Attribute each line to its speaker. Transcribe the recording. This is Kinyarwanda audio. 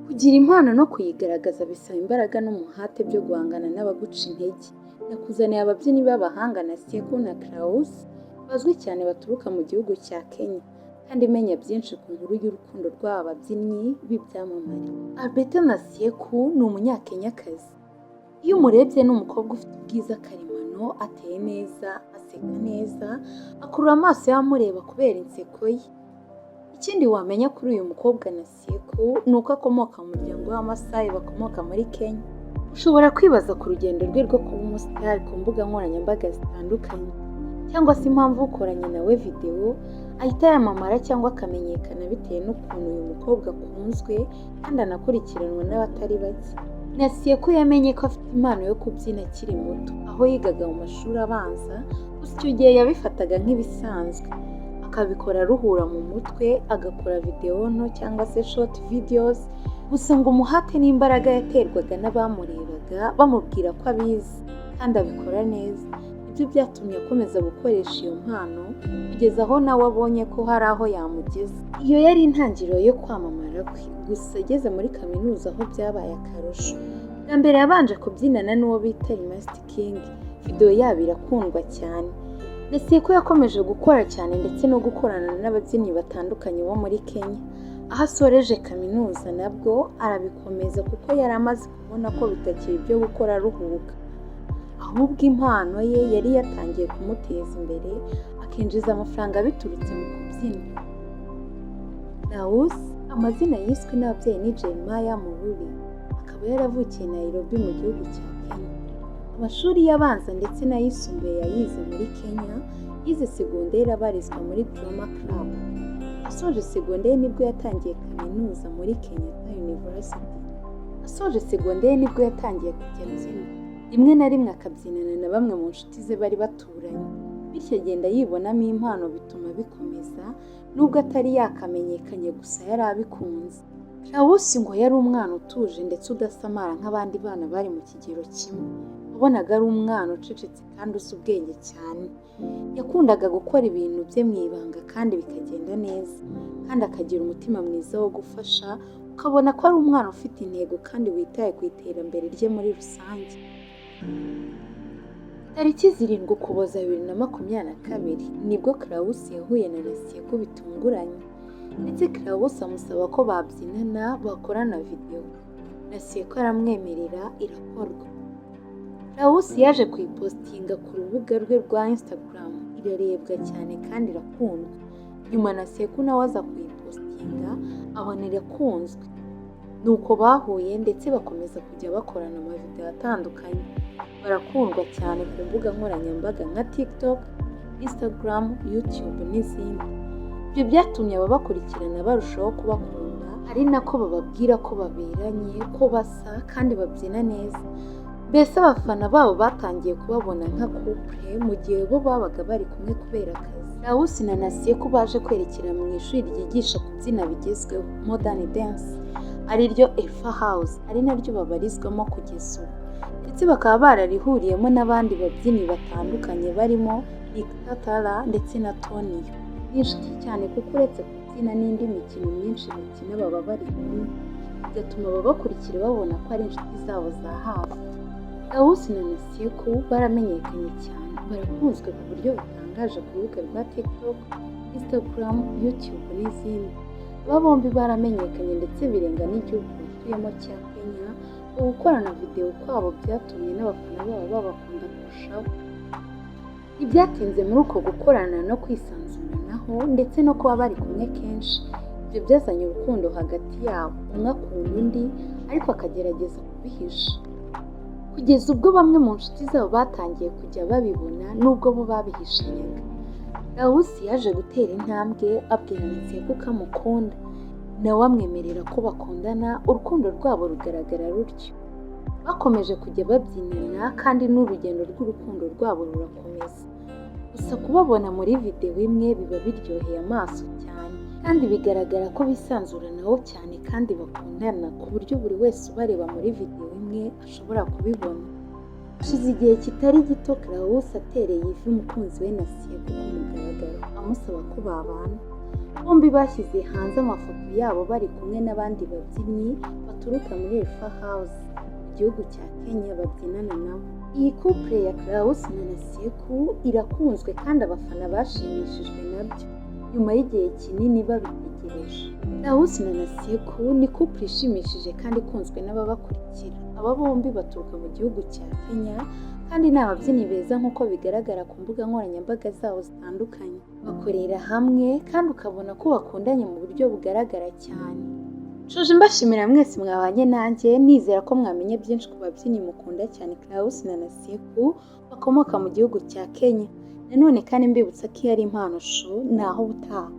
Speaker 1: Kugira impano no kuyigaragaza bisaba imbaraga n'umuhate byo guhangana n'abaguca intege. Nakuzaniye ababyinnyi b'abahanga Nasieku na Klaus bazwi cyane baturuka mu gihugu cya Kenya, kandi menya byinshi ku nkuru y'urukundo rw'aba babyinnyi b'ibyamamare. Alberta Nasieku ni umunyakenyakazi. Iyo umurebye ni umukobwa ufite ubwiza karemano, ateye neza, aseka neza, akurura amaso y'abamureba kubera inseko ye. Ikindi wamenya kuri uyu mukobwa Nasieku ni uko akomoka mu muryango w'Amasai bakomoka muri Kenya. Ushobora kwibaza ku rugendo rwe rwo kuba umusitari ku mbuga nkoranyambaga zitandukanye, cyangwa se impamvu ukoranye nawe videwo ahita yamamara cyangwa akamenyekana bitewe n'ukuntu uyu mukobwa akunzwe kandi anakurikiranwa n'abatari bake. Nasieku yamenye ko afite impano yo kubyina akiri muto, aho yigaga mu mashuri abanza, gusa icyo gihe yabifataga nk'ibisanzwe, akabikora aruhura mu mutwe, agakora videwo nto cyangwa se short videos. Gusa ngo umuhate n'imbaraga yaterwaga n'abamurebaga bamubwira ko abizi kandi abikora neza, ibyo byatumye akomeza gukoresha iyo mpano kugeza aho nawe abonye ko hari aho yamugeza. Iyo yari intangiriro yo kwamamara kwe, gusa ageze muri kaminuza aho byabaye akarusho. Bwa mbere yabanje kubyinana n'uwo bita Master King, videwo yabo irakundwa cyane. Nasieku yakomeje gukora cyane ndetse no gukorana n'ababyinnyi batandukanye bo muri Kenya. Aho asoreje kaminuza nabwo arabikomeza kuko yari amaze kubona ko bitakiri ibyo gukora aruhuka, ahubwo impano ye yari yatangiye kumuteza imbere, akinjiza amafaranga biturutse mu kubyina. Klaus amazina yiswe n'ababyeyi ni Jeremiah Mururi, akaba yaravukiye Nairobi mu gihugu cya Kenya. Amashuri y'abanza ndetse n'ayisumbuye yayize muri Kenya, yize segonderi abarizwa muri Drama Club. Asoje segonderi nibwo yatangiye kaminuza muri Kenyatta University. Asoje segonderi nibwo yatangiye kujya abyina, rimwe na rimwe akabyinana na bamwe mu nshuti ze bari baturanye, bityo agenda yibonamo impano bituma bikomeza, nubwo atari yakamenyekanye gusa yari abikunze. Klaus ngo yari umwana utuje ndetse udasamara nk'abandi bana bari mu kigero kimwe, wabonaga ari umwana ucecetse kandi uzi ubwenge cyane. Yakundaga gukora ibintu bye mu ibanga kandi bikagenda neza, kandi akagira umutima mwiza wo gufasha, ukabona ko ari umwana ufite intego kandi witaye ku iterambere rye muri rusange. Tariki 7 Ukuboza 2022 nibwo Klaus yahuye na Nasieku bitunguranye, ndetse Klaus amusaba ko babyinana bakorana videwo. Nasieku aramwemerera, irakorwa. Klaus yaje kuyipostinga ku rubuga rwe rwa Instagram, irarebwa cyane kandi irakundwa. Nyuma Nasieku nawe aza kuyipostinga, abona irakunzwe. Nuko bahuye ndetse bakomeza kujya bakorana amavideo atandukanye. Barakundwa cyane ku mbuga nkoranyambaga nka TikTok, Instagram, YouTube n'izindi. Ibyo byatumye ababakurikirana barushaho kubakunda, ari nako bababwira ko baberanye, ko basa kandi babyina neza. Mbese abafana babo batangiye kubabona nka couple mu gihe bo babaga bari kumwe kubera akazi. Klaus na Nasieku baje kwerekera mu ishuri ryigisha kubyina bigezweho, modern dance, ari ryo Efa House, ari naryo babarizwamo kugeza ubu, ndetse bakaba bararihuriyemo n'abandi babyinnyi batandukanye barimo Dictatara ndetse na Tony. Ni inshuti cyane kuko uretse kubyina n'indi mikino myinshi bakina baba bari kumwe, bigatuma ababakurikira babona ko ari inshuti zabo za hafi. Klaus na Nasieku baramenyekanye cyane, barakunzwe ku buryo butangaje ku rubuga rwa TikTok, Instagram, YouTube n'izindi. Aba bombi baramenyekanye ndetse birenga n'igihugu batuyemo cya Kenya. Gukorana videwo kwabo byatumye n'abafana babo babakunda kurushaho. Ibyatinze muri uko gukorana no kwisanzuranaho ndetse no kuba bari kumwe kenshi, ibyo byazanye urukundo hagati yabo, umwe akunda undi ariko akagerageza kubihisha, kugeza ubwo bamwe mu nshuti zabo batangiye kujya babibona nubwo bo babihishanyaga. Klaus yaje gutera intambwe, abwira Nasieku ko amukunda, nawe amwemerera ko bakundana. Urukundo rwabo rugaragara rutyo, bakomeje kujya babyinana kandi n'urugendo rw'urukundo rwabo rurakomeza. Gusa kubabona muri videwo imwe biba biryoheye amaso cyane, kandi bigaragara ko bisanzuranaho cyane kandi bakundana ku buryo buri wese ubareba muri videwo imwe ashobora kubibona. Hashize igihe kitari gito Klaus atereye ivi umukunzi we Nasieku ku mugaragaro, amusaba ko babana. Bombi bashyize hanze amafoto yabo bari kumwe n'abandi babyinnyi baturuka muri Alpha House mu gihugu cya Kenya babyinana nabo. Iyi couple ya Klaus na Nasieku irakunzwe kandi abafana bashimishijwe nabyo nyuma y'igihe kinini babitegereje. Klaus na Nasieku ni couple ishimishije kandi ikunzwe n'ababakurikira. Aba bombi baturuka mu gihugu cya Kenya kandi ni ababyinnyi beza nk'uko bigaragara ku mbuga nkoranyambaga zabo zitandukanye. Bakorera hamwe kandi ukabona ko bakundanye mu buryo bugaragara cyane. Nshuje mbashimira mwese mwabanye nanjye, nizera ko mwamenye byinshi ku babyinnyi mukunda cyane Klaus na Nasieku bakomoka mu gihugu cya Kenya. Nanone kandi mbibutsa ko iyo ari impano show naho ubutaha.